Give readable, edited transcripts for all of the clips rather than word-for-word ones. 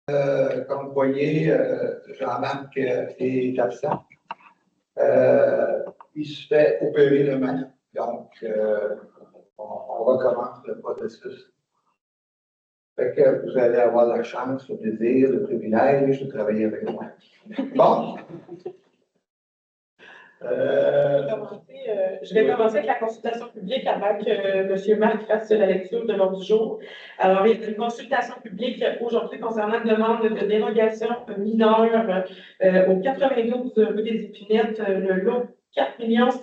Comme vous voyez, Jean-Marc est absent. Il se fait opérer demain, donc on recommence le processus. Fait que vous allez avoir la chance, le plaisir, le privilège de travailler avec moi. Bon. Je vais commencer avec la consultation publique avant que M. Marc fasse la lecture de l'ordre du jour. Alors, il y a une consultation publique aujourd'hui concernant une demande de dérogation mineure au 92 rue des Épinettes, le lot 4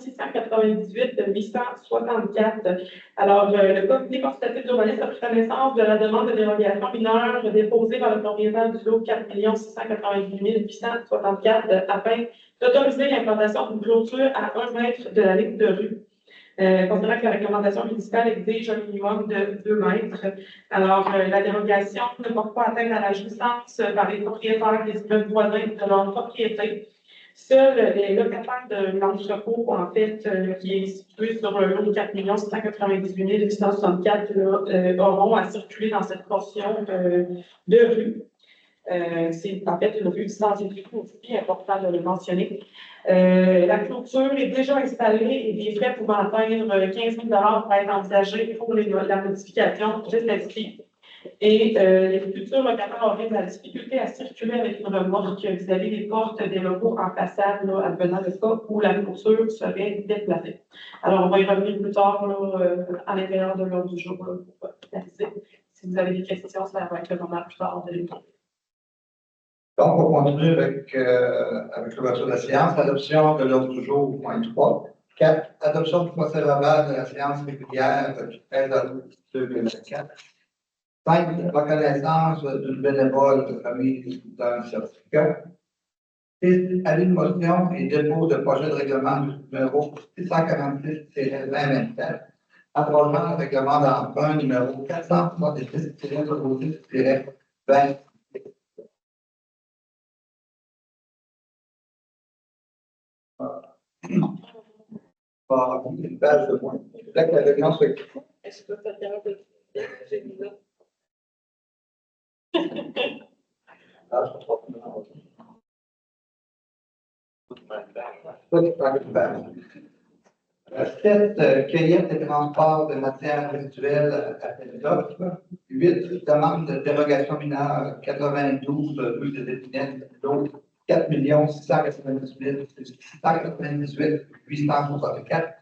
698 864. Alors, le comité consultatif d'urbanisme a pris connaissance de la demande de dérogation mineure déposée par le propriétaire du lot 4 698 864 afin d'autoriser l'implantation d'une clôture à 1 mètre de la ligne de rue. Considérant que la réglementation municipale exige un minimum de 2 mètres. Alors, la dérogation ne porte pas atteinte à la jouissance par les propriétaires des immeubles voisins de leur propriété. Seuls les locataires de l'entrepôt, en fait, qui est situé sur le lot de 4 698 864, auront à circuler dans cette portion de rue. C'est en fait une rue sans électricité aussi, important de le mentionner. La clôture est déjà installée et des frais pouvant atteindre 15 000 pour être envisagés pour la modification de celle-ci. Et les futurs locataires auraient de la difficulté à circuler avec une remorque vis-à-vis des portes des locaux en façade, là, advenant le cas où la clôture serait déplacée. Alors, on va y revenir plus tard là, à l'intérieur de l'ordre du jour là, pour finaliser. Si vous avez des questions, ça va être le moment plus tard de l'émission. Donc, on continue avec l'ouverture de la séance. Adoption de l'ordre du jour, point 3. 4. Adoption du procès-verbal de la séance régulière du 13 août 2024. 5. Reconnaissance d'une bénévole remise d'un certificat. 6. Avis de motion et dépôt de projet de règlement numéro 646-2024. Approbation du règlement d'emprunt numéro 466-06-20. Une page de moins. Là, la réunion se... Est-ce que tu as bien de... Ah, je comprends pas. 7. Cueillette et transport de matières résiduelles à appel d'offres. 8. Demande de dérogation mineure 92 rue des Épinettes, l'autre 4 698 864.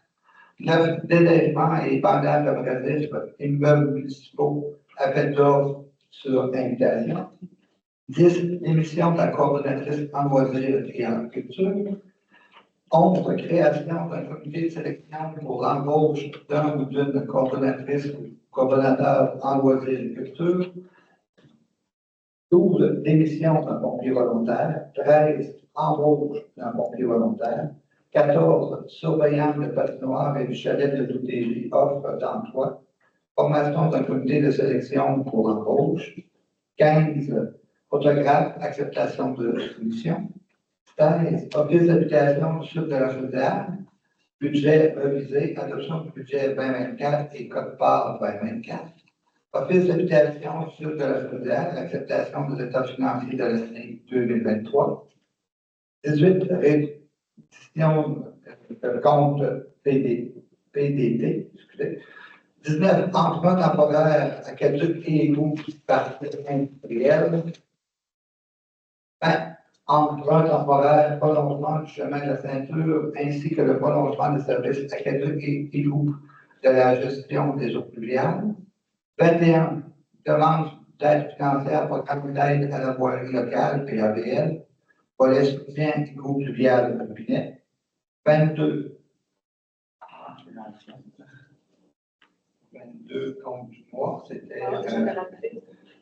9. Déneigement et épandage abrasif immeubles municipaux, appel d'offres sur invitation. 10. Émission de la coordonnatrice en loisirs et en culture. 11. Création d'un comité de sélection pour l'embauche d'un ou d'une coordonnatrice ou coordonnateur en loisirs et culture. 12. Démission d'un pompier volontaire. 13. Embauche d'un pompier volontaire. 14. Surveillant de patinoire et du chalet de l'OTJ offre d'emploi. Formation d'un comité de sélection pour embauche. 15. Photographe, acceptation de soumission. 16. Office d'habitation du sud de la Chaudière. Budget revisé, adoption du budget 2024 et code-part 2024. Office d'habitation du sud de la Chaudière, acceptation des états financiers de l'année 2023. 18. Réduction de compte PDT. 19. Emprunt temporaire à caduc et égout par industriel. 20. Emprunt temporaire, prolongement du chemin de la ceinture, ainsi que le prolongement des services aquaducs et égout de la gestion des eaux pluviales. 21. Demande d'aide financière pour programme d'aide à la voirie locale, PAVL, volet soutien égout pluvial de Binet. 22. 22 compte du mois, c'était.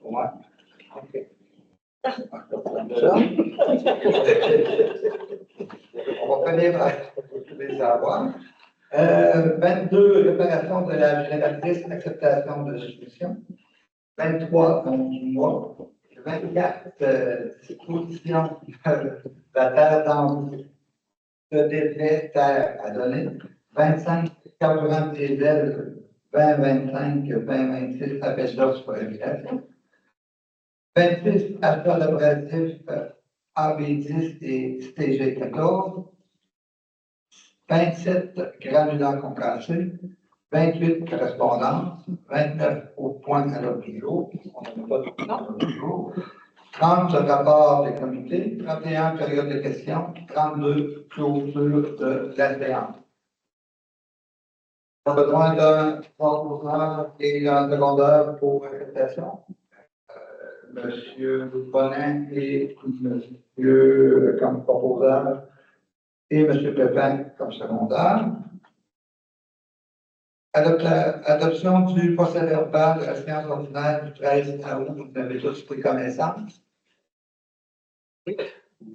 Ouais. OK. On va finir par les avoir. 22, réparation de la génératrice, acceptation de soumission. 23, compte du mois. 24, disposition de la terre d'embauche de délai terre à donner. 25, carburant diesel 2025, 2026, appel d'offres pour invitation. 26 achats d'abrasifs AB10 et CG14, 27 granulats compressés, 28 correspondances, 29 au point à l'ordre du jour, on n'a pas de point à l'ordre du jour, 30 rapports des comités, 31 périodes de questions, 32 clôtures de la séance. On a besoin d'un proposeur et d'un secondaire pour acceptation. Monsieur Bonin et Monsieur comme proposeur et Monsieur Pépin comme secondaire. Adoption du procès-verbal de la séance ordinaire du 13 août, vous avez tous pris connaissance?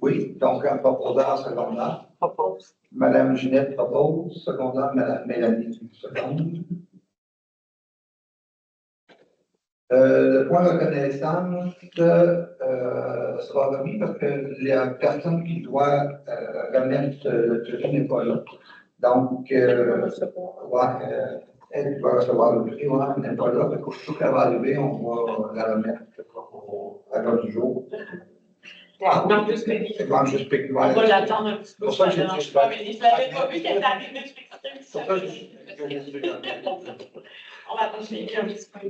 Oui, donc un proposeur secondaire. Propose. Madame Ginette propose, secondaire, Madame Mélanie seconde. Le point de reconnaissance sera remis parce que la personne qui doit remettre le prix n'est pas là. Donc, elle doit recevoir le prix, elle n'est pas là. Donc, aussitôt qu'elle va arriver, on va la remettre à l'heure du jour. On va juste On on va l'attendre un petit peu. Pour ça, Je ne dérange pas, mais je ne l'avais pas vu qu'elle est arrivée. On va attendre un petit peu.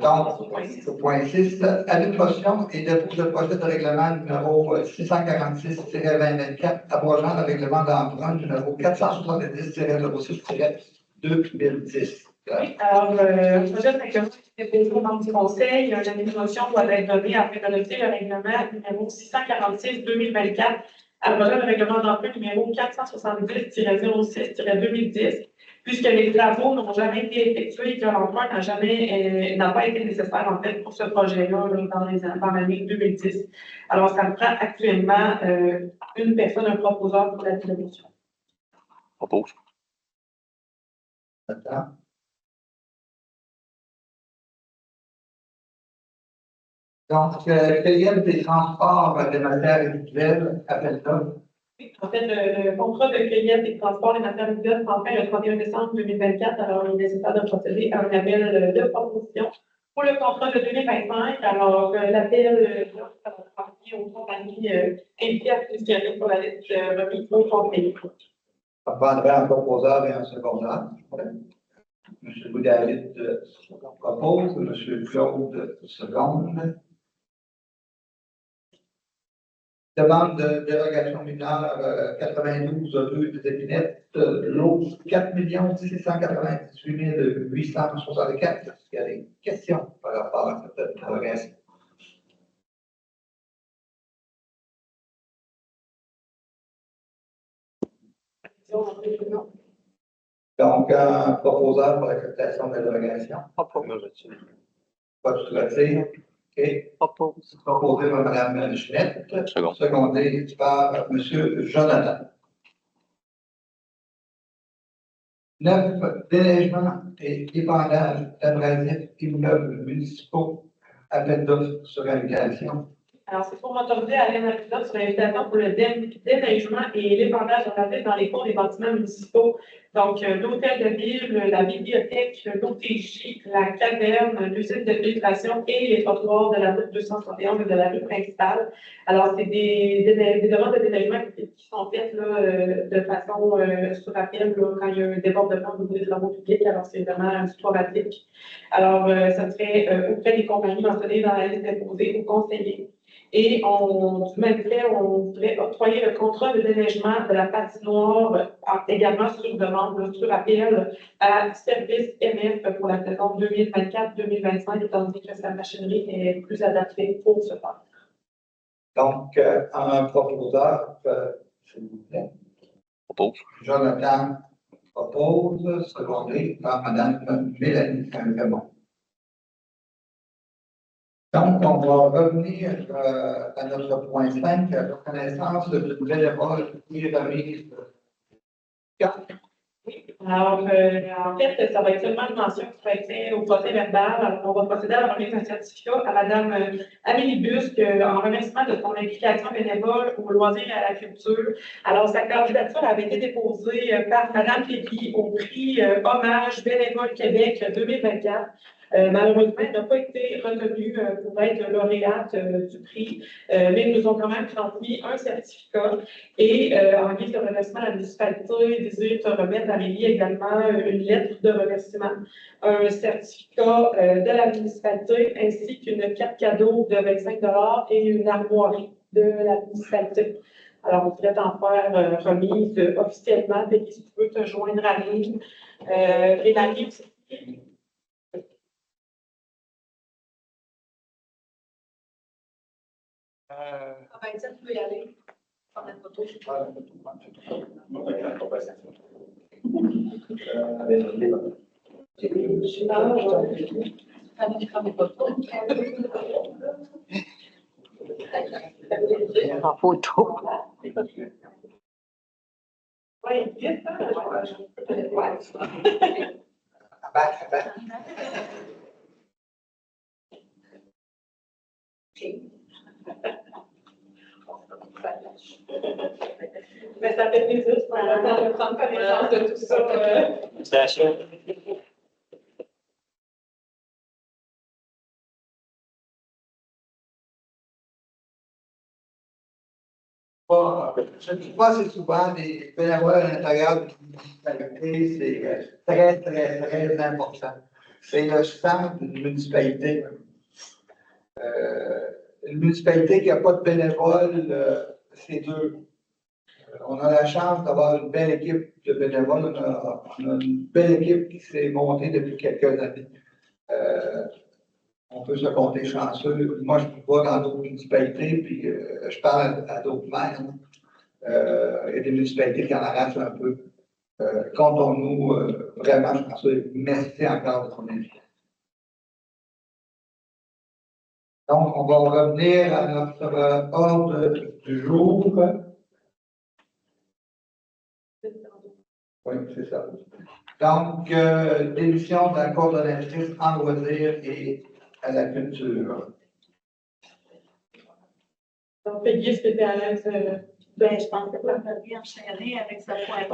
Donc, au point 6, avis de motion et dépôt de projet de règlement numéro 646-2024, abrogeant le règlement d'emprunt numéro 470-06-2010. Oui, alors, le projet de règlement qui est déposé au nom du Conseil, la motion doit être donnée afin d'adopter le règlement numéro 646-2024, abrogeant le règlement d'emprunt numéro 470-06-2010, puisque les travaux n'ont jamais été effectués et que l'emprunt n'a pas été nécessaire, en fait, pour ce projet-là dans l'année 2010. Alors, ça me prend actuellement une personne, un proposeur pour la motion. Propose. Attends. Donc, quatrième des transports de matières individuelles, appelle ça. En fait, le contrat de cueillette et de transport des matières individuelles prend fin le 31 décembre 2024. Alors, il est nécessaire de procéder à un appel de proposition pour le contrat de 2025. Alors, l'appel va partir aux compagnies invitées à fusionner pour la liste remise au conseil. Ça prendrait un proposeur et un secondaire. M. Boudalit propose, M. Claude seconde. Demande de dérogation mineure 92-2 des épinettes, l'eau 4 698 864. Est-ce qu'il y a des questions par rapport à cette dérogation? Donc, un proposeur pour l'acceptation de la dérogation. Propose. Pas tout retire. OK. Propose. Proposé par Mme Ginette. Second. Secondé par M. Jonathan. 9. Déneigement et épandage d'abrasifs immeubles municipaux. Appel d'offres sur invitation. Alors, c'est pour m'autoriser à aller dans sur l'invitation pour le déneigement et l'épandage d'abrasifs dans les cours des bâtiments municipaux. Donc, l'hôtel de ville, la bibliothèque, l'OTJ, la caverne, l'usine de filtration et les trottoirs de la route 271 et de la rue principale. Alors, c'est des demandes de déneigement qui sont faites là, de façon sur appel quand il y a un débordement au niveau des travaux publics. Alors, c'est vraiment sporadique. Alors, ça serait auprès des compagnies mentionnées dans la liste déposée aux conseillers. Et du même fait, on voudrait octroyer le contrat de déneigement de la patinoire également sur demande, sur appel à Service MF pour la saison 2024-2025, étant donné que sa machinerie est plus adaptée pour ce faire. Donc, un proposeur, s'il vous plaît. Propose. Jonathan propose, secondé par Mme Mélanie Saint-Raymond. Donc, on va revenir à notre point 5, la reconnaissance du bénévole et remise. Oui. Alors, en fait, ça va être seulement une mention qui va être faite au procès verbal. Alors, on va procéder à la remise d'un certificat à Mme Amélie Busque en remerciement de son implication bénévole aux loisirs et à la culture. Alors, sa candidature avait été déposée par Mme Pépi au prix Hommage Bénévole Québec 2024. Malheureusement, elle n'a pas été retenue pour être lauréate du prix, mais ils nous ont quand même transmis un certificat et en guise de remerciement, la municipalité désire te remettre, Amélie, également une lettre de remerciement, un certificat de la municipalité ainsi qu'une carte cadeau de 25 et une armoirie de la municipalité. Alors, on pourrait t'en faire remise officiellement, dès que tu peux te joindre à nous. Et Marie aussi. Tu peux y aller. Prendre la photo. En photo. Oui, vite, hein? Mais ça fait plaisir de prendre connaissance de tout ça. Félicitations. Je ne dis pas assez souvent des bénévoles à l'intérieur d'une municipalité, c'est très, très, très important. C'est le sang d'une municipalité. Une municipalité qui n'a pas de bénévoles, c'est dur. On a la chance d'avoir une belle équipe de bénévoles. On a une belle équipe qui s'est montée depuis quelques années. On peut se compter chanceux. Moi, je me vois dans d'autres municipalités, puis je parle à d'autres maires. Il y a des municipalités qui en arrachent un peu. Comptons-nous vraiment chanceux. Merci encore de ton avis. Donc, on va revenir à notre ordre du jour. Oui, c'est ça. Donc, démission de la coordonnatrice en loisirs et à la culture. Donc, Peggy, est-ce que tu es à l'aise? Je pense que tu as bien enchaîner avec sa pointe.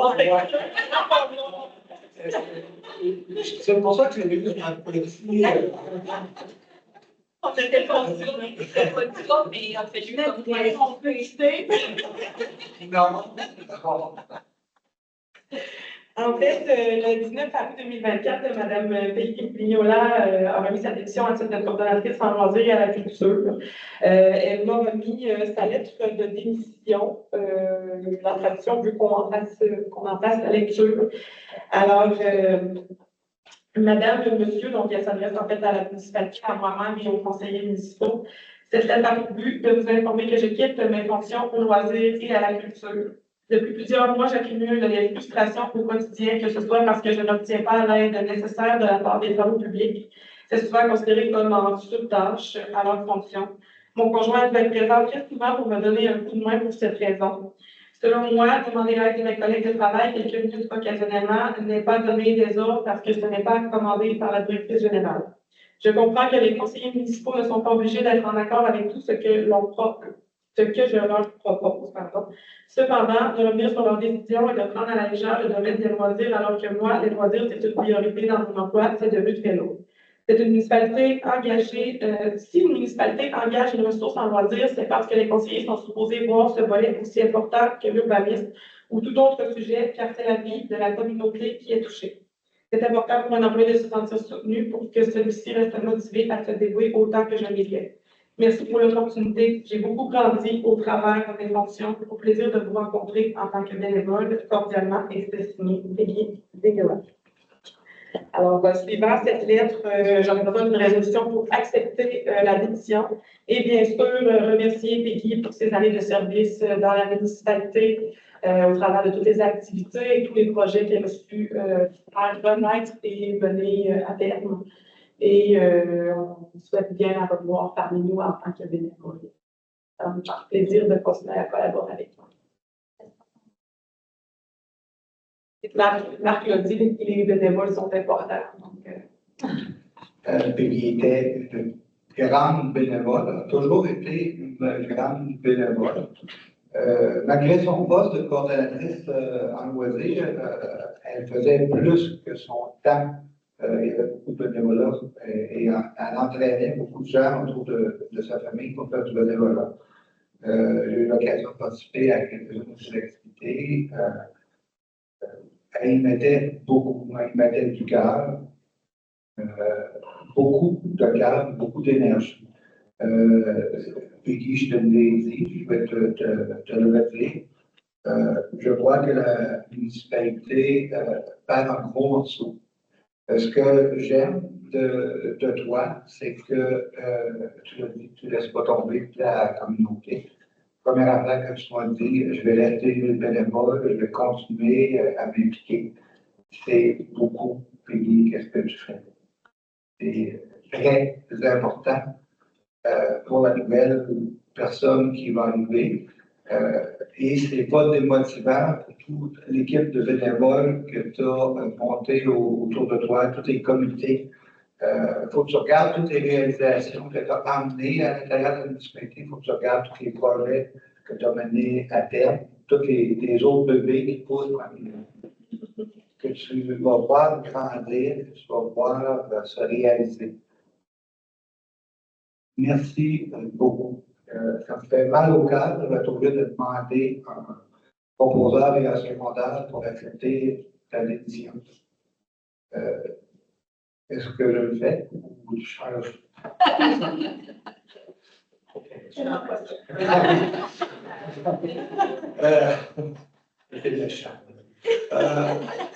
C'est pour ça que j'ai vu un petit. On était pas sûr, mais on fait juste on peut éviter. Non. En fait, le 19 avril 2024, Mme Peggy Pignola a remis sa démission à titre de coordonnatrice en loisirs et à la culture. Elle m'a remis sa lettre de démission. La tradition veut qu'on en fasse la lecture. Alors, Madame, Monsieur, donc elle s'adresse en fait à la municipalité, à moi-même et aux conseillers municipaux. Cette lettre a pour but de vous informer que je quitte mes fonctions au loisir et à la culture. Depuis plusieurs mois, j'accumule des frustrations au quotidien, que ce soit parce que je n'obtiens pas l'aide nécessaire de la part des travaux publics. C'est souvent considéré comme en surtâche à leur fonction. Mon conjoint doit être présent très souvent pour me donner un coup de main pour cette raison. Selon moi, demander l'aide de mes collègues de travail quelques minutes occasionnellement n'est pas donner des ordres parce que ce n'est pas commandé par la directrice générale. Je comprends que les conseillers municipaux ne sont pas obligés d'être en accord avec tout ce que je leur propose. Cependant, de revenir sur leur décision et de prendre à la légère le domaine des loisirs, alors que moi, les loisirs, c'est une priorité dans mon emploi, c'est devenu très lourd. C'est une municipalité engagée. Si une municipalité engage une ressource en loisirs, c'est parce que les conseillers sont supposés voir ce volet aussi important que l'urbanisme ou tout autre sujet, car c'est la vie de la communauté qui est touchée. C'est important pour un employé de se sentir soutenu pour que celui-ci reste motivé à se dévouer autant que je l'ai fait. Merci pour l'opportunité. J'ai beaucoup grandi au travers de mes fonctions. Au plaisir de vous rencontrer en tant que bénévole, cordialement et c'est signé Peggy Pignola. Alors, suivant cette lettre, j'aurais besoin d'une résolution pour accepter la démission et bien sûr remercier Peggy pour ses années de service dans la municipalité au travers de toutes les activités et tous les projets qu'elle a su faire renaître et mener à terme. Et on souhaite bien la revoir parmi nous en tant que bénévole. Ça me fait plaisir de continuer à collaborer avec toi. Marc l'a dit, les bénévoles sont importants. Peggy était une grande bénévole, a toujours été une grande bénévole. Malgré son poste de coordonnatrice en loisirs, elle faisait plus que son temps Il y avait beaucoup de bénévolat et elle entraînait beaucoup de gens autour de sa famille pour faire du bénévolat. J'ai eu l'occasion de participer à quelques-unes de ses activités. Elle y mettait beaucoup, elle y mettait du cœur, beaucoup de cœur, beaucoup d'énergie. Peggy, je te l'ai dit, je vais te le rappeler. Je crois que la municipalité perd un gros morceau. Ce que j'aime de toi, c'est que tu ne laisses pas tomber la communauté. Première affaire que tu m'as dit, je vais rester bénévole, je vais continuer à m'impliquer. C'est beaucoup payer qu'est-ce que tu fais. C'est très important pour la nouvelle personne qui va arriver. Et ce n'est pas démotivant pour toute l'équipe de bénévoles que tu as montée autour de toi, tous tes comités. Il faut que tu regardes toutes les réalisations que tu as amenées à l'intérieur de la municipalité. Il faut que tu regardes tous les projets que tu as menés à terme, tous les autres bébés qui poussent, que tu vas voir grandir, que tu vas voir se réaliser. Merci beaucoup. Ça me fait mal au cœur de me trouver de demander un proposeur et un secondaire pour accepter ta décision. Est-ce que je le fais ou je change? C'est méchant.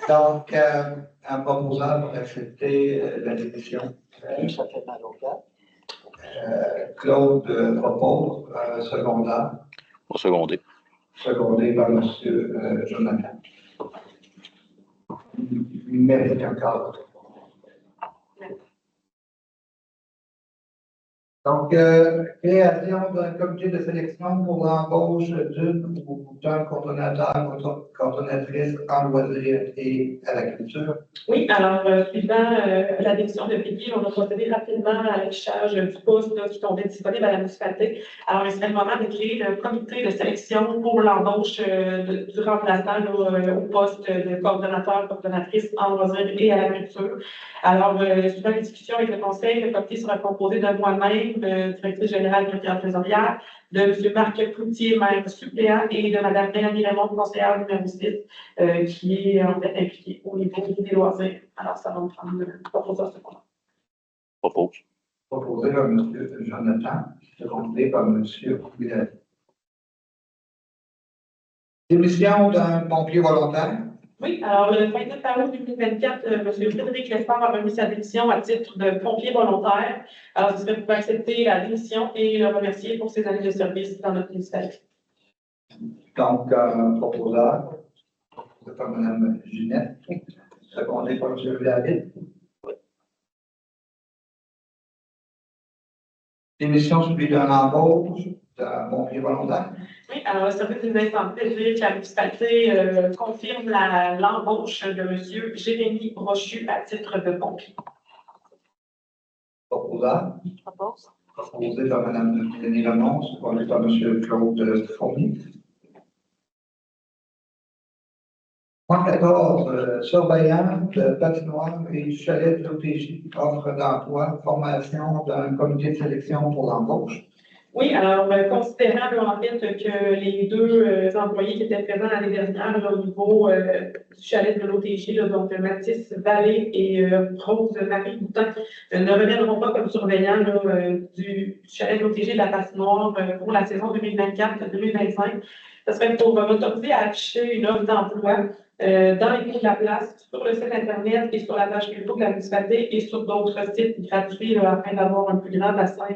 Donc, un proposeur pour accepter la décision. Ça fait mal au cœur. Claude propose un secondaire. Pour seconder. Secondé par M. Jonathan. Merci encore. Donc, création d'un comité de sélection pour l'embauche d'une ou d'un coordonnateur ou coordonnatrice en loisirs et à la culture. Oui, alors, suivant la décision de Peggy, on a procédé rapidement à l'affichage du poste qui tombait disponible à la municipalité. Alors, il serait le moment de créer le comité de sélection pour l'embauche du remplaçant au poste de coordonnateur, coordonnatrice en loisirs et à la culture. Alors, suivant les discussions avec le conseil, le comité sera composé de moi-même, directrice générale directeur trésorière, de M. Marc Cloutier, maire suppléant, et de Mme Mélanie Raymond, conseillère numéro 6, qui est en fait impliquée au niveau des loisirs. Alors, ça va me prendre une proposition secondaire. Propose. Proposé par M. Jonathan, secondé par M. Couillard. Démission d'un pompier volontaire. Oui, alors le 29 août 2024, M. Frédéric Lespard a remis sa démission à titre de pompier volontaire. Alors, ce serait pour accepter la démission et le remercier pour ses années de service dans notre municipalité. Donc, proposeur, proposé par Mme Ginette, secondé par M. David. Démission suivie d'un embauche d'un pompier volontaire. Oui, alors le service des incendies dit que la municipalité confirme l'embauche de M. Jérémy Brochu à titre de pompier. Proposeur, Propose. proposé par Mme Mélanie Raymond, secondé par M. Claude Fournier. Point 14, surveillant de patinoire et chalet de l'OTJ, offre d'emploi, formation d'un comité de sélection pour l'embauche. Oui, alors, considérant en fait que les deux employés qui étaient présents l'année dernière là, au niveau du chalet de l'OTJ, donc Mathis Vallée et Rose-Marie Boutin, ne reviendront pas comme surveillants là, du chalet de l'OTJ de la Patinoire pour la saison 2024-2025. Ce serait pour m'autoriser à afficher une offre d'emploi dans les cours de la place, sur le site Internet et sur la page Facebook de la municipalité et sur d'autres sites gratuits là, afin d'avoir un plus grand bassin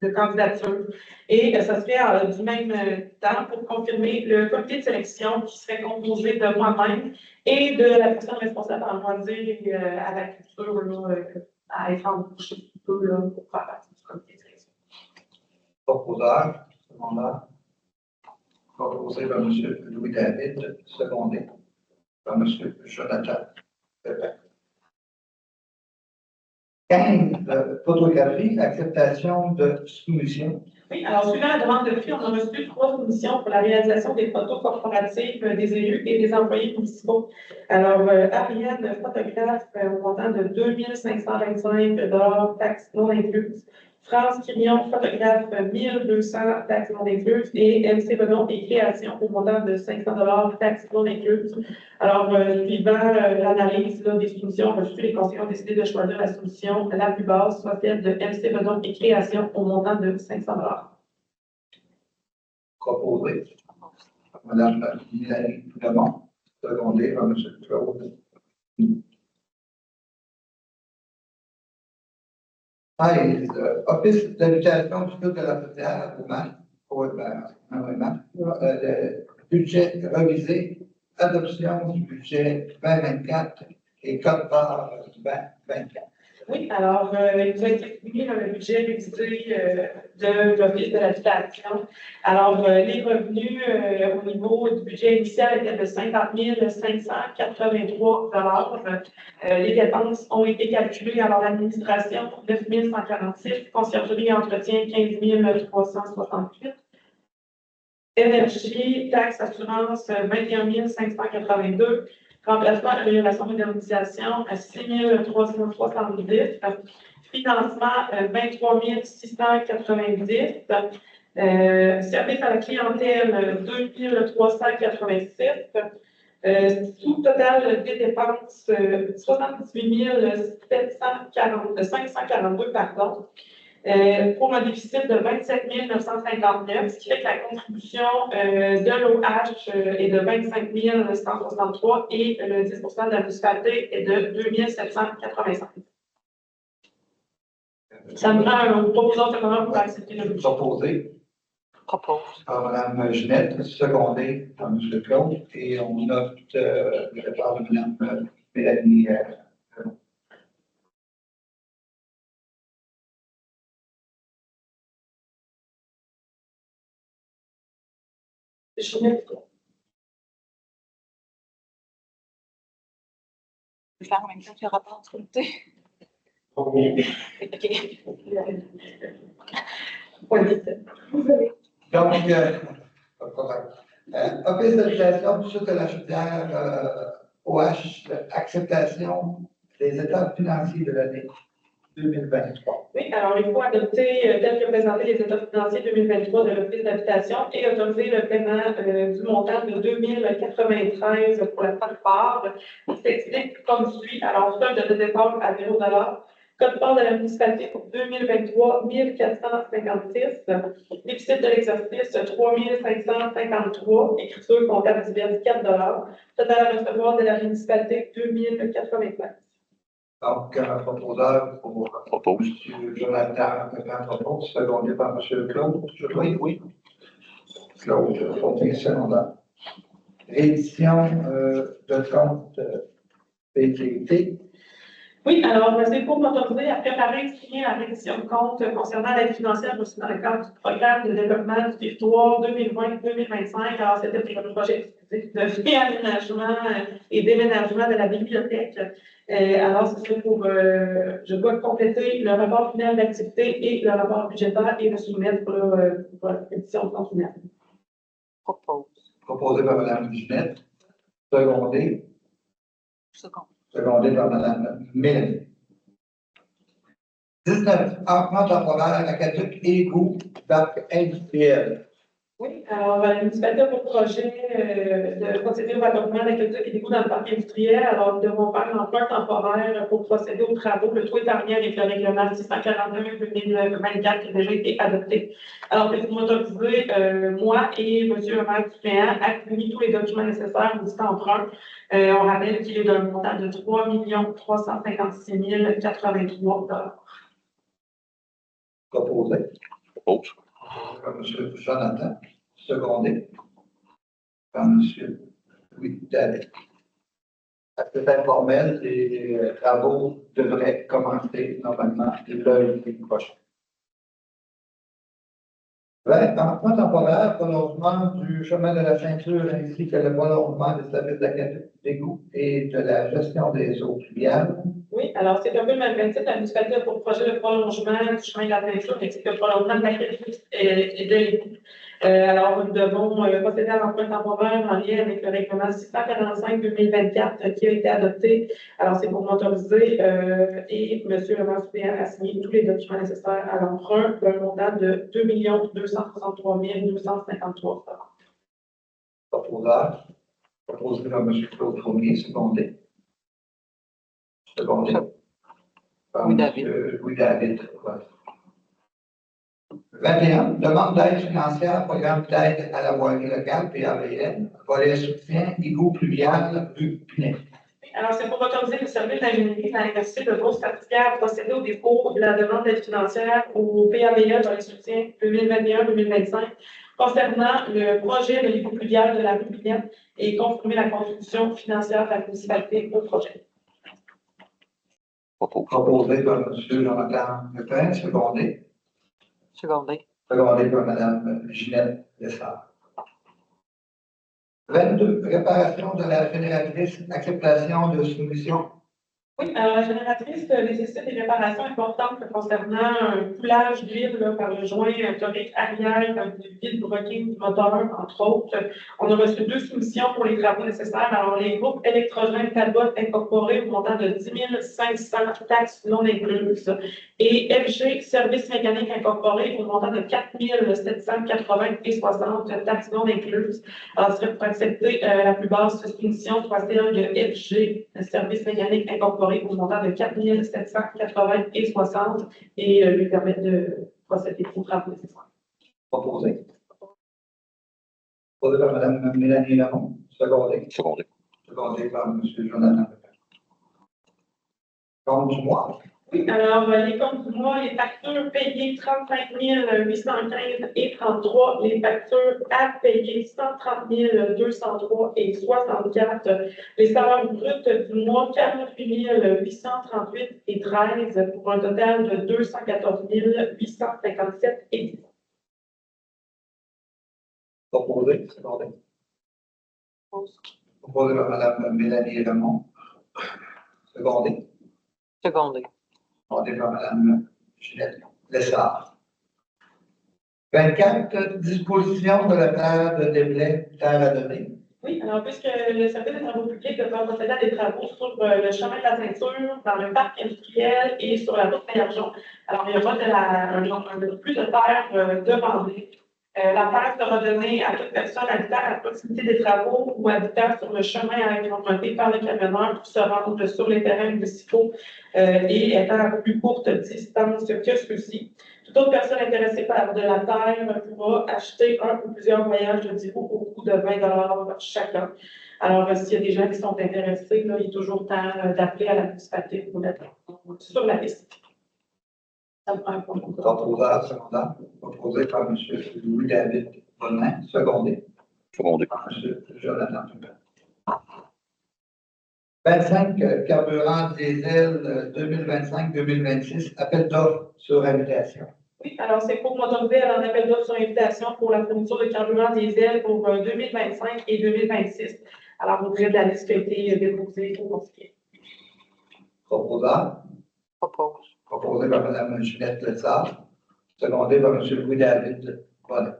de candidature. Et ça serait du même temps pour confirmer le comité de sélection qui serait composé de moi-même et de la personne responsable en loisirs et à la culture là, à être embauchée pour faire partie du comité de sélection. Proposeur, secondaire, proposé par M. Louis David, secondé par M. Jonathan. 15, photographie, acceptation de soumission. Oui, alors suivant la demande de prix, on a reçu 3 soumissions pour la réalisation des photos corporatives des élus et des employés municipaux. Alors, Ariane, photographe, au montant de 2 525 taxes non incluses. France Quirion, photographe, 1 200 taxes non incluses. Et MC Bedon et Création, au montant de 500 taxes non incluses. Alors, suivant l'analyse des soumissions reçues, les conseillers ont décidé de choisir la soumission la plus basse, soit celle de MC Bedon et Création, au montant de 500 Proposé par Mme Mélanie Lemont, secondé par M. Claude. 13, Office d'habitation du Code de la Frontière, le budget révisé, adoption du budget 2024 et code barre 2024. Oui, alors, il nous a été soumis le budget révisé de l'Office de l'habitation. Alors, les revenus au niveau du budget initial étaient de 50 583 Les dépenses ont été calculées. Alors, l'administration, 9 146, conciergerie et entretien, 15 368. Énergie, taxes, assurance, 21 582. Remplacement, amélioration, modernisation, 6 370. Financement, 23 690. Service à la clientèle, 2 386. Sous total des dépenses, 78 542, pardon. Pour un déficit de 27 959, ce qui fait que la contribution de l'OH est de 25 163 et le 10 de la municipalité est de 2 785. Ça me prend un proposeur temporaire pour accepter le budget. Proposé Propose. par Mme Ginette, secondé par M. Claude, et on note le départ de Mme Mélanie Lemont. Je mets Je vais faire en même temps que le rapport de qualité. OK. Donc, Office d'habitation du Sud de la Chaudière, OH, acceptation des états financiers de l'année 2023. Oui, alors il faut adopter, tel que présenté, les états financiers 2023 de l'Office d'habitation et autoriser le paiement du montant de 2093 pour la part. Il s'explique comme suit. Alors, solde de départ à 0 code part de la municipalité pour 2023, 1456. Déficit de l'exercice, 3553. Écriture comptable diverse, 4 Total à recevoir de la municipalité, 2095. Donc, un proposeur pour Propose. M. Jonathan propose, secondé par M. Claude. Oui. Claude, premier secondaire. Réédition de compte PTT. Oui, alors c'est pour m'autoriser à préparer et signer la révision de compte concernant l'aide financière reçue dans le cadre du programme de développement du territoire 2020-2025. Alors, c'était pour le projet de réaménagement et déménagement de la bibliothèque. Alors, c'est pour, je dois compléter le rapport final d'activité et le rapport budgétaire et le soumettre pour l'édition de compte final. Propose. Proposé par Mme Ginette, secondé par Mme Mélanie. 19, emploi temporaire académique et goût d'arc industriel. Oui, alors la municipalité a pour projet de procéder au raccordement d'aqueduc et d'égouts dans le parc industriel. Alors, nous devons faire un emploi temporaire pour procéder aux travaux. Le tout est en lien avec le règlement 642-2024 qui a déjà été adopté. Alors, c'est pour m'autoriser, moi et M. le maire suppléant, à fournir tous les documents nécessaires au dit emprunt. On rappelle qu'il est d'un montant de 3 356 083 Proposé Propose. par M. Jonathan, secondé par M. Louis David. À cet informel, les travaux devraient commencer normalement lundi prochain. Emploi temporaire, prolongement du chemin de la ceinture ainsi que le prolongement des services d'égout et de la gestion des eaux pluviales. Oui, alors c'est un peu le même principe. La municipalité a pour projet le prolongement du chemin de la ceinture ainsi que le prolongement de la qualité et de l'égout. Alors, nous devons procéder à l'emploi temporaire en lien avec le règlement 645-2024 qui a été adopté. Alors, c'est pour m'autoriser et M. le maire suppléant a signé tous les documents nécessaires à l'emprunt d'un montant de 2 263 253 $. Proposeur, proposé par M. Claude Fournier, secondé. Secondé. Par Louis M. David. Louis David. Ouais. 21, demande d'aide financière, programme d'aide à la voirie locale, PAVN, volet soutien, égout pluvial, rue Pinet. Alors, c'est pour autoriser le service d'ingénierie de l'Université de Beauce-Patricia à procéder au dépôt de la demande d'aide financière au PAVE dans les soutiens 2021-2025 concernant le projet de l'égout pluvial de la rue Pinette et confirmer la contribution financière de la municipalité au projet. Propose. Proposé par M. Jonathan Pépin, secondé. Secondé. Secondé par Mme Ginette Lessard. 22, réparation de la génératrice, acceptation de soumission. Oui, alors la génératrice nécessite des réparations importantes concernant un coulage d'huile par le joint torique arrière du vide broking du moteur, entre autres. On a reçu 2 soumissions pour les travaux nécessaires. Alors, les groupes électrogènes Talbot incorporés au montant de 10 500 taxes non incluses et FG Services mécaniques incorporés au montant de 4 780,60 taxes non incluses. Alors, ce serait pour accepter la plus basse soumission, soit celle de FG Services mécaniques incorporés au montant de 4 780,60 et lui permettre de procéder aux travaux nécessaires. Proposé. Proposé par Mme Mélanie Lamont, secondé. Secondé. Secondé par M. Jonathan Pépin. Compte du mois. Oui, alors les comptes du mois, les factures payées 35 815 et 33, les factures à payer 130 203 et 64, les salaires bruts du mois 48 838 et 13 pour un total de 214 857 et 10. Proposé, secondé. Proposé par Mme Mélanie Lamont, secondé. Secondé. Secondé par Mme Ginette Lessard. 24, disposition de la terre de déblai, terre à donner. Oui, alors puisque le service des travaux publics devra procéder à des travaux sur le chemin de la ceinture, dans le parc industriel et sur la route Mélenchon, alors il y aura un peu plus de terre demandée. La terre sera donnée à toute personne habitant à proximité des travaux ou habitant sur le chemin à être emprunté par le camionneur pour se rendre sur les terrains municipaux et étant à plus courte distance que ceux-ci. Toute autre personne intéressée par de la terre pourra acheter un ou plusieurs voyages de 10 roues au coût de 20 $ chacun. Alors, s'il y a des gens qui sont intéressés, là, il est toujours temps d'appeler à la municipalité pour mettre sur la liste. Proposeur, secondant. Proposé par M. Louis-David Bonin, secondé. Secondé. Par M. Jonathan Pépin. 25, carburant diesel 2025-2026, appel d'offres sur invitation. Oui, alors c'est pour m'autoriser à un appel d'offres sur invitation pour la fourniture de carburant diesel pour 2025 et 2026. Alors, au gré de la liste qui a été déposée pour considérer. Proposeur. Propose. Proposé par Mme Ginette Lessard, secondé par M. Louis-David Bonin.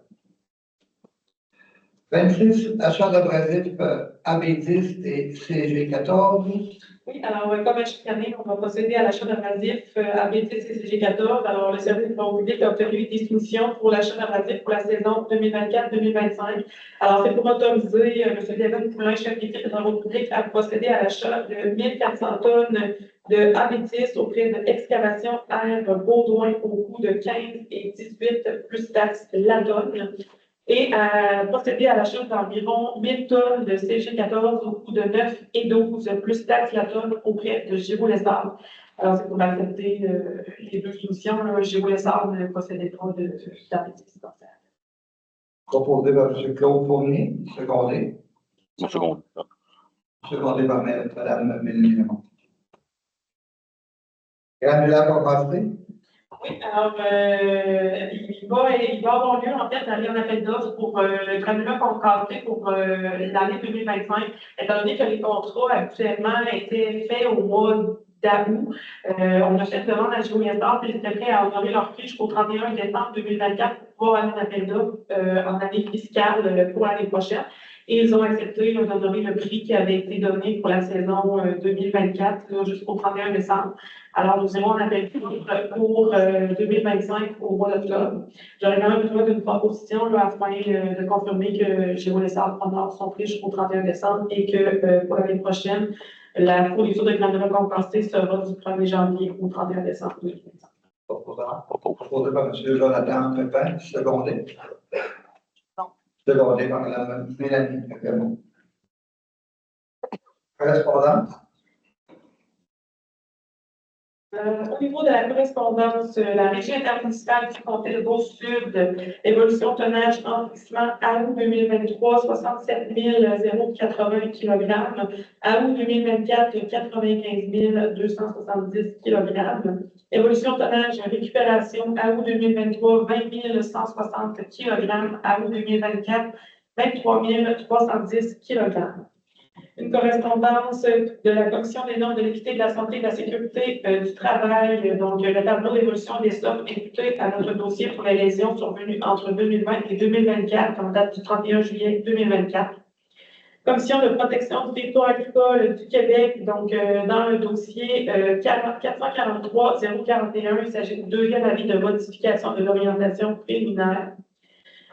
26, achat d'abrasifs AB10 et CG14. Oui, alors comme à chaque année, on va procéder à l'achat d'abrasifs AB10 et CG14. Alors, le service des travaux publics a obtenu des soumissions pour l'achat d'abrasifs pour la saison 2024-2025. Alors, c'est pour autoriser M. David Poulin, chef d'équipe des travaux publics, à procéder à l'achat de 1400 tonnes de AB10 auprès de Excavation R Baudouin au coût de 15 et 18 plus taxes la tonne. Et à procéder à l'achat d'environ 1000 tonnes de CG14 au coût de 9 et 12 plus taxes la tonne auprès de Géraud-Lessard. Alors, c'est pour accepter les 2 solutions. Géraud-Lessard ne possédait pas d'AB10 dans ça. Proposé par M. Claude Fournier, secondé. Secondé. Secondé par Mme Mélanie Lamont. Granulaire compensé. Oui, alors, il il va avoir lieu, en fait, d'aller en appel d'offres pour le granulat concasé pour l'année 2025, étant donné que les contrats actuellement étaient faits au mois d'août. On a fait une demande à Géométard, puis ils étaient prêts à honorer leur prix jusqu'au 31 décembre 2024 pour pouvoir aller en appel d'offres en année fiscale pour l'année prochaine. Et ils ont accepté de donner le prix qui avait été donné pour la saison 2024 jusqu'au 31 décembre. Alors, nous irons en appel d'offres pour 2025 au mois d'octobre. J'aurais quand même besoin d'une proposition là, afin de confirmer que Géolessard honore son prix jusqu'au 31 décembre et que pour l'année prochaine, la fourniture de granulat compensé sera du 1er janvier au 31 décembre 2025. Proposé par M. Jonathan Pépin, secondé. Non. Secondé par Mme Mélanie Pépin. Correspondance. Au niveau de la correspondance, la régie intermunicipale du comté de Beau-Sud, évolution tonnage enrichissement à août 2023, 67 080 kg. À août 2024, 95 270 kg. Évolution tonnage récupération à août 2023, 20 160 kg. À août 2024, 23 310 kg. Une correspondance de la Commission des normes de l'équité, de la santé et de la sécurité du travail, donc le tableau d'évolution des sommes imputées à notre dossier pour les lésions survenues entre 2020 et 2024, en date du 31 juillet 2024. Commission de protection du territoire agricole du Québec, donc dans le dossier 443-041, il s'agit du deuxième avis de modification de l'orientation préliminaire.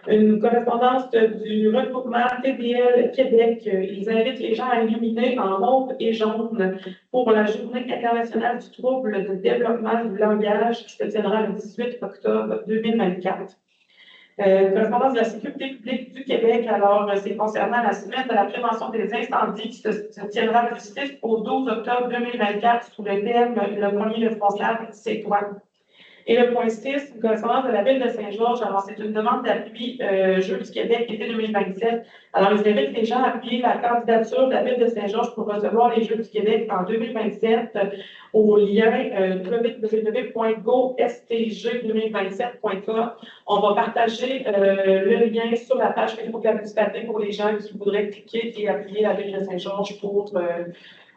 Une correspondance du regroupement TDL Québec. Ils invitent les gens à illuminer en mauve et jaune pour la Journée internationale du trouble de développement du langage qui se tiendra le 18 octobre 2024. Correspondance de la sécurité publique du Québec. Alors, c'est concernant la semaine de la prévention des incendies qui se tiendra du 6 au 12 octobre 2024 sous le thème « Le premier responsable, c'est toi ». Et le point 6, une correspondance de la Ville de Saint-Georges. Alors, c'est une demande d'appui Jeux du Québec, été 2027. Alors, ils invitent les gens à appuyer la candidature de la Ville de Saint-Georges pour recevoir les Jeux du Québec en 2027 au lien www.gostg2027.com. On va partager le lien sur la page Facebook de la municipalité pour les gens qui voudraient cliquer et appuyer la Ville de Saint-Georges pour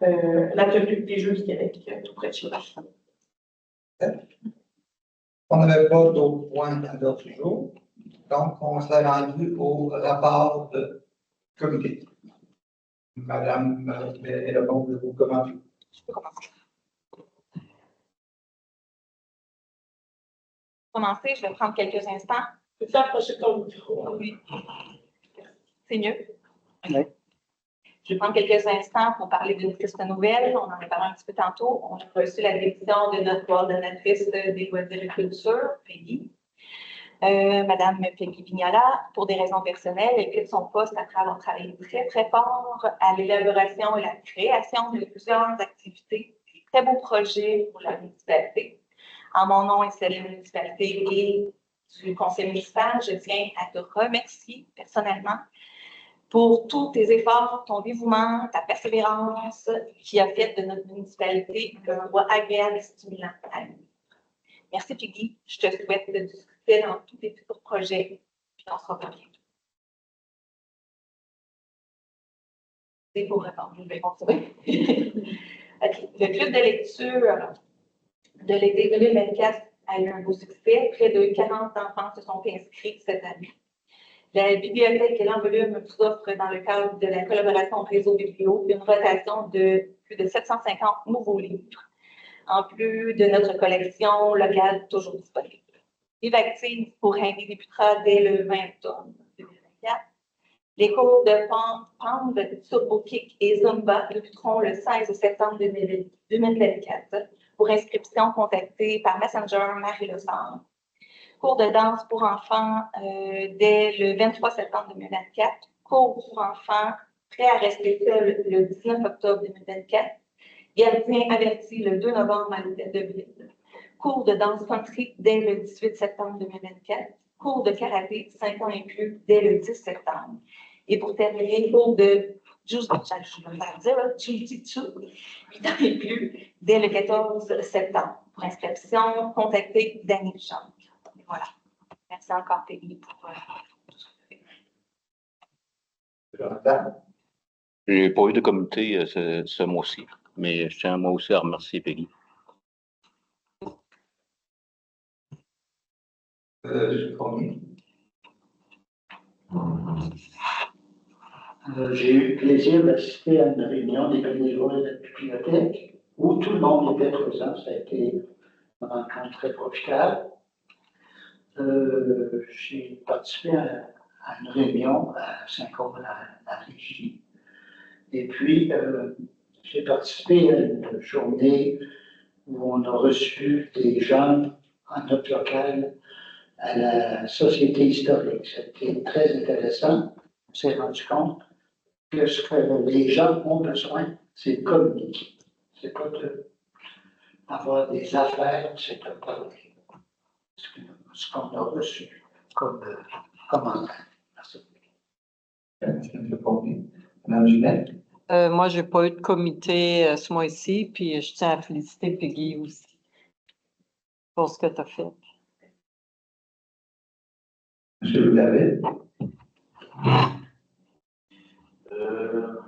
la tenue des Jeux du Québec, tout près de chez nous. On n'avait pas d'autres points à l'ordre du jour. Donc, on s'est rendu au rapport de comité. Madame, est le bon de vous commenter. Je peux commencer. Pour commencer, je vais prendre quelques instants. Peux-tu approcher ton micro? Oui. C'est mieux? Oui. Je vais prendre quelques instants pour parler d'une triste nouvelle. On en a parlé un petit peu tantôt. On a reçu la démission de notre coordonnatrice des loisirs et culture, Peggy. Madame Peggy Vignola, pour des raisons personnelles, elle quitte son poste après avoir travaillé très, très fort à l'élaboration et la création de plusieurs activités, des très beaux projets pour la municipalité. En mon nom et celui de la municipalité et du conseil municipal, je tiens à te remercier personnellement pour tous tes efforts, ton dévouement, ta persévérance qui a fait de notre municipalité un endroit agréable et stimulant à vivre. Merci Peggy, je te souhaite du succès dans tous tes futurs projets, puis on se revoit bientôt. C'est pour répondre, je vais continuer. Okay. Le club de lecture de l'été 2024 a eu un beau succès. Près de 40 enfants se sont inscrits cette année. La bibliothèque et l'envolume offrent, dans le cadre de la collaboration Réseau Biblio, une rotation de plus de 750 nouveaux livres, en plus de notre collection locale toujours disponible. Livre active pour Indie débutera dès le 20 octobre 2024. Les cours de Pamb, Turbo Kick et Zumba débuteront le 16 septembre 2024. Pour inscription, contactez par Messenger Marie Lessard. Cours de danse pour enfants dès le 23 septembre 2024. Cours pour enfants prêts à rester seuls le 19 octobre 2024. Gardien averti le 2 novembre à l'hôtel de ville. Cours de danse country dès le 18 septembre 2024. Cours de karaté 5 ans et plus dès le 10 septembre. Et pour terminer, cours de jiu-jitsu 8 ans et plus dès le 14 septembre. Pour inscription, contactez Dany Jean. Voilà. Merci encore, Peggy, pour tout ce que tu fais. Jonathan? J'ai pas eu de comité ce mois-ci, mais je tiens moi aussi à remercier Peggy. Je connais. J'ai eu le plaisir d'assister à une réunion des bénévoles de la bibliothèque où tout le monde était présent. Ça a été une rencontre très profitable. J'ai participé à une réunion à Saint-Côme, la Régie. Et puis, j'ai participé à une journée où on a reçu des gens en notre local à la Société historique. C'était très intéressant. On s'est rendu compte que ce que les gens ont besoin, c'est de communiquer. C'est pas d'avoir des affaires, c'est de parler. Ce qu'on a reçu comme commentaire. Merci. Merci, M. Pommier. Mme Ginette? Moi, j'ai pas eu de comité ce mois-ci, puis je tiens à féliciter Peggy aussi pour ce que tu as fait. M. David?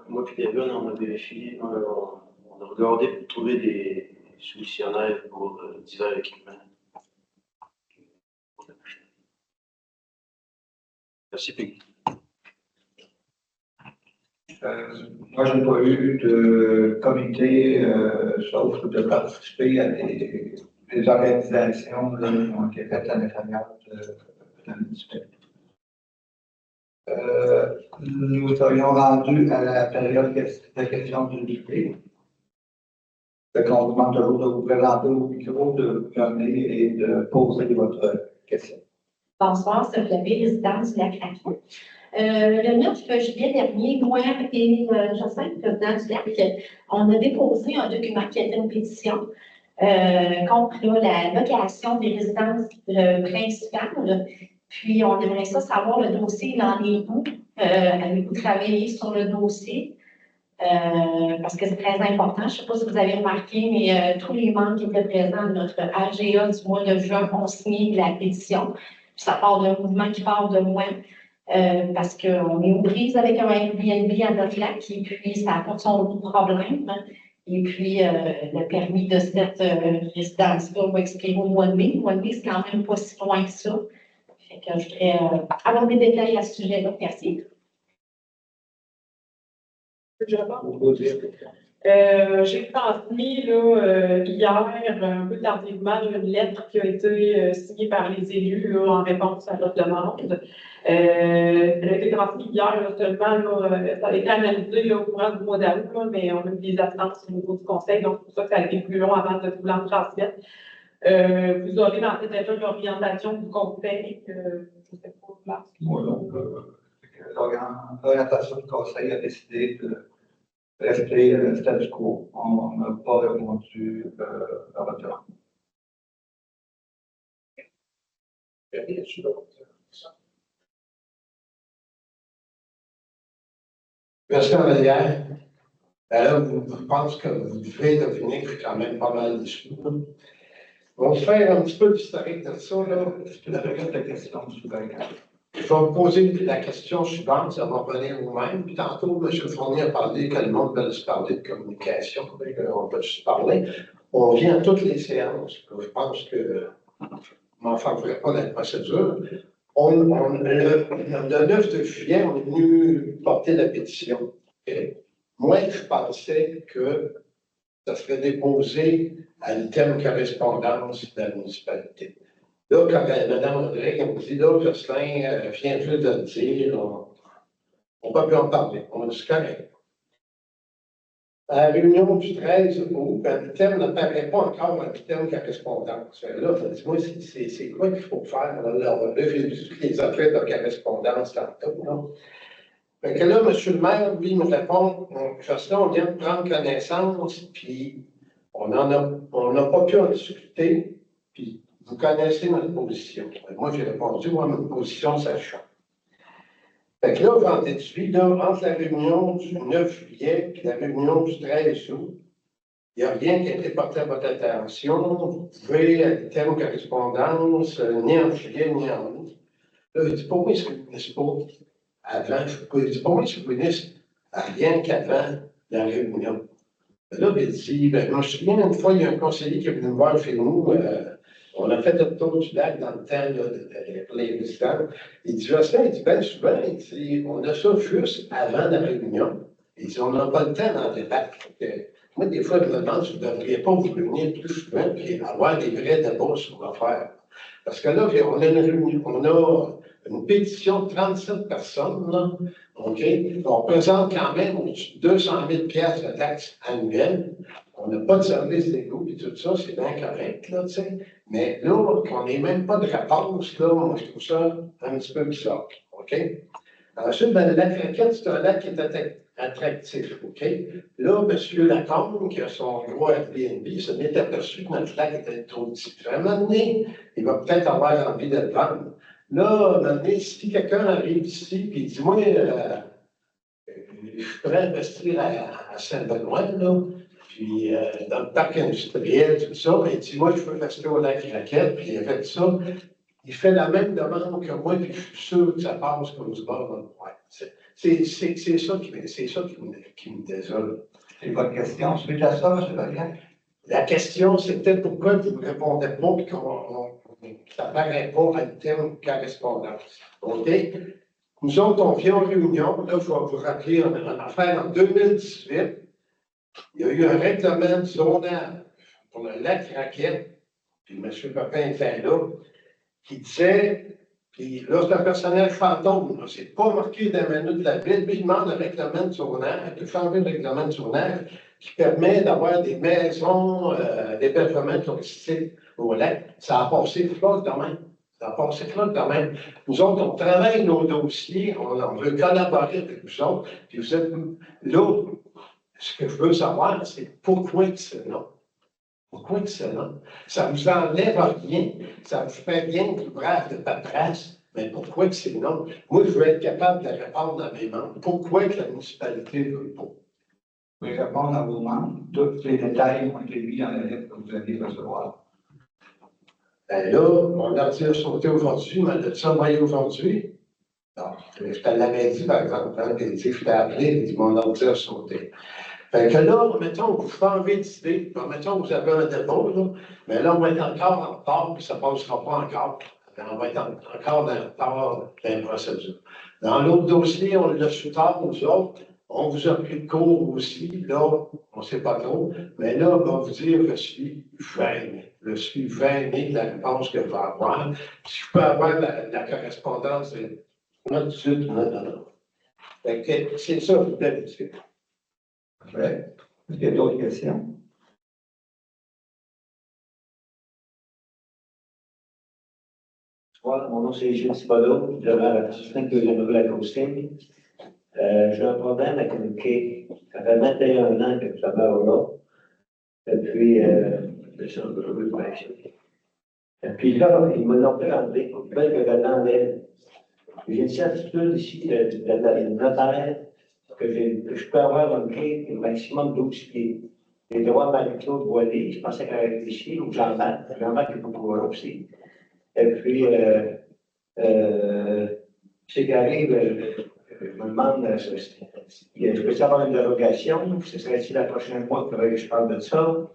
Moi et Kevin, on a vérifié, on a regardé pour trouver des solutionnaires pour divers équipements. Merci, Peggy. Moi, je n'ai pas eu de comité, sauf de participer à des organisations qui ont été faites à l'intérieur de la municipalité. Nous serions rendus à la période de questions d'unité. On vous demande toujours de vous présenter au micro, de venir et de poser votre question. Bonsoir, c'est Flavie, résidence de la Craquette. Le 9 juillet dernier, moi et Joseph, président du LAC, on a déposé un document qui était une pétition contre la location des résidences principales. Puis, on aimerait ça savoir le dossier dans les bouts. Avez-vous travaillé sur le dossier? Parce que c'est très important. Je ne sais pas si vous avez remarqué, mais tous les membres qui étaient présents de notre AGA du mois de juin ont signé la pétition. Puis ça part d'un mouvement qui part de moi, parce qu'on est aux prises avec un Airbnb à notre lac, et puis ça apporte son lot de problèmes. Et puis, le permis de cette résidence-là va expirer au mois de mai. Le mois de mai, c'est quand même pas si loin que ça. Fait que je voudrais avoir des détails à ce sujet-là. Merci. Je réponds? J'ai transmis là, hier, un peu tardivement, une lettre qui a été signée par les élus là, en réponse à notre demande. Elle a été transmise hier là, seulement, là, ça a été analysé là, au courant du mois d'août, là, mais on a eu des absences au niveau du conseil, donc c'est pour ça que ça a été plus long avant de vous l'en transmettre. Vous aurez dans cette lettre l'orientation du conseil, je ne sais pas, Marc. Moi, donc, l'orientation du conseil a décidé de rester status quo. On n'a pas répondu à votre demande. Merci, Amélière. Alors, je pense que vous devez deviner que je suis quand même pas mal déçu. On va faire un petit peu d'historique de ça, là. Est-ce que la période de question souvent? Je vais vous poser la question suivante, ça va revenir vous-même. Puis tantôt, M. Fournier a parlé que le monde veut se parler de communication. On peut se parler. On vient à toutes les séances. Je pense que je m'en favoriserai pas la procédure. Le 9 juillet, on est venu porter la pétition. Et moi, je pensais que ça serait déposé à l'item correspondance de la municipalité. Là, quand Mme Rodrigue me dit, là, Jocelyn vient juste de le dire, on ne peut plus en parler. On dit, c'est correct. À la réunion du 13 août, l'item n'apparaît pas encore à l'item correspondance. Là, dis-moi, c'est quoi qu'il faut faire? Là, j'ai vu toutes les affaires de correspondance tantôt. Là. Fait que là, M. le maire, lui, me répond, Jocelyn, on vient de prendre connaissance, puis on n'a pas pu en discuter, puis vous connaissez notre position. Moi, j'ai répondu, moi, notre position, ça change. Fait que là, j'en déduis, là, entre la réunion du 9 juillet et la réunion du 13 août, Il n'y a rien qui a été porté à votre attention. Vous pouvez, à thème correspondance, ni en juillet, ni en août. Là, il dit, pour moi, c'est municipaux avant. Il dit, pour moi, c'est ministre rien qu'avant la réunion. Là, il dit, ben, moi, je me souviens une fois, il y a un conseiller qui est venu me voir chez nous. On a fait le tour du lac dans le temps là, de les résidents. Il dit, Jocelyn, il dit, ben souvent, il dit, on a ça juste avant la réunion. Il dit, on n'a pas le temps d'en débattre. Moi, des fois, je me demande si vous ne devriez pas vous réunir plus souvent et avoir des vrais débats sur l'affaire. Parce que là, on a une réunion, on a une pétition de 37 personnes, là, OK? On présente quand même au-dessus de 200 000 de taxes annuelles. On n'a pas de service légaux et tout ça, c'est bien correct, là, tu sais. Mais là, qu'on n'ait même pas de réponse, là, moi, je trouve ça un petit peu bizarre, OK? Ensuite, ben, le lac Raquette, c'est un lac qui est attractif, OK? Là, M. Lacombe, qui a son gros Airbnb, se m'est aperçu que notre lac était trop petit. À un moment donné, il va peut-être avoir envie de le vendre. Là, à un moment donné, si quelqu'un arrive ici et dit, moi, je pourrais investir à Saint-Benoît, là, puis dans le parc industriel, tout ça, il dit, moi, je veux rester au lac Raquette, puis avec ça, il fait la même demande que moi, puis je suis sûr que ça passe comme du bord dans le coin. C'est ça qui me désole. C'est votre question suite à ça, M. Vallière? La question, c'était pourquoi vous ne répondez pas et que ça ne paraît pas à terme correspondance. OK? Nous autres, on vient en réunion. Là, je vais vous rappeler en affaire en 2018. Il y a eu un règlement de zonage pour le lac Raquette, puis M. Papin était là, qui disait, puis là, c'est un personnel fantôme, c'est pas marqué dans la minute de la ville, mais il demande un règlement de tournage, de changer le règlement de tournage qui permet d'avoir des maisons d'hébergement touristique au lac. Ça a passé flotte quand même. Ça a passé flotte quand même. Nous autres, on travaille nos dossiers, on veut collaborer avec vous autres, puis vous êtes là. Ce que je veux savoir, c'est pourquoi c'est non. Pourquoi c'est non? Ça ne vous enlève rien. Ça vous fait rien de l'ouvrage de paperasse. Mais pourquoi que c'est non? Moi, je veux être capable de répondre à mes membres. Pourquoi que la municipalité ne veut pas? Vous pouvez répondre à vos membres. Tous les détails ont été mis dans la lettre que vous allez recevoir. Ben là, on leur dit sauter aujourd'hui, mais de ça envoyé aujourd'hui. Non, je te l'avais dit, par exemple, hein, puis, je t'ai appelé, et dit mon ordi a sauté. Fait que là, mettons, vous changez d'idée, mettons, vous avez un débat, là, mais là, on va être encore en retard, puis ça ne passera pas encore. On va être encore dans le retard dans la procédure. Dans l'autre dossier, on l'a su tard, nous autres, on vous a pris le cours aussi, là, on ne sait pas trop, mais là, on va vous dire, je suis gêné. Je suis gêné de la réponse que je vais avoir. Si je peux avoir la correspondance, non, tout de suite, non. Fait que c'est ça, vous devez dire. Parfait. Est-ce qu'il y a d'autres questions? Bonsoir, mon nom c'est Gilles Cibolo, je demeure à la 5e rue La Coustine. J'ai un problème avec une quai. Ça fait 21 ans que je demeure là. Depuis, je suis un peu bâché. Et puis là, ils me l'ont fait enlever. Ils veulent que je l'enlève. J'ai une certitude ici de la notaire que je peux avoir un quai de maximum 12 pieds. J'ai droit à Marie-Claude Boilly, je pensais qu'elle était ici, ou Jean-Marc. Jean-Marc est beaucoup là aussi. Et puis, ce qui arrive, je me demande, je peux savoir une dérogation? Ce serait-il la prochaine fois que je parle de ça?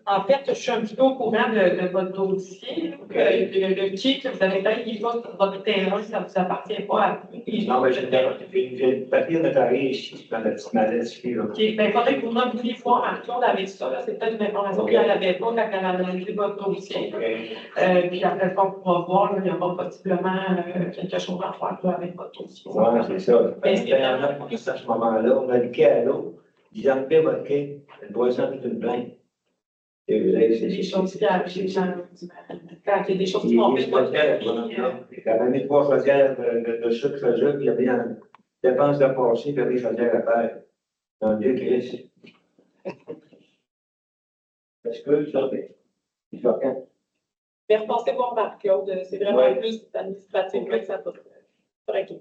En fait, je suis un petit peu au courant de votre dossier, que le quai que vous avez payé pas sur votre terrain, ça ne vous appartient pas à vous. Non, mais j'ai le papier notarié ici, dans la petite mallette ici. OK. Bien, il faudrait que vous reveniez voir Marc-Claude avec ça. C'est peut-être une information qu'elle n'avait pas quand elle a analysé votre dossier. Puis après, on pourra voir, là, il y aura possiblement quelque chose à faire là, avec votre dossier. Oui, c'est ça. À ce moment-là, on a le quai à l'eau. Ils enlevaient votre quai. Le voisin fait une plainte. C'est des choses qui arrivent chez les gens. Quand il y a des choses qui vont faire votre vie. Quand on a mis 3 chaudières de sucre, il y avait une dépense de passer, il y avait des chaudières à terre. Dans le vieux Christ. Est-ce que ça fait? C'est choquant. Mais repassez voir Marc-Claude, c'est vraiment plus administratif que ça peut régler.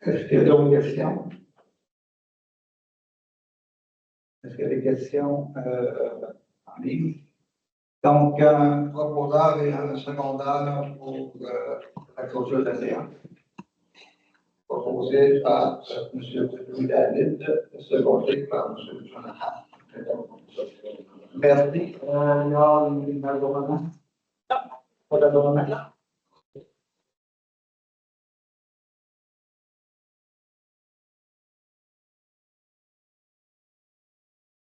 Est-ce qu'il y a d'autres questions? Est-ce qu'il y a des questions en ligne? Donc, un proposeur et un secondaire pour la clôture de la séance. Proposé par M. Louis-David, secondé par M. Jonathan. Merci. Il y a une abonnement? Pas d'abonnement?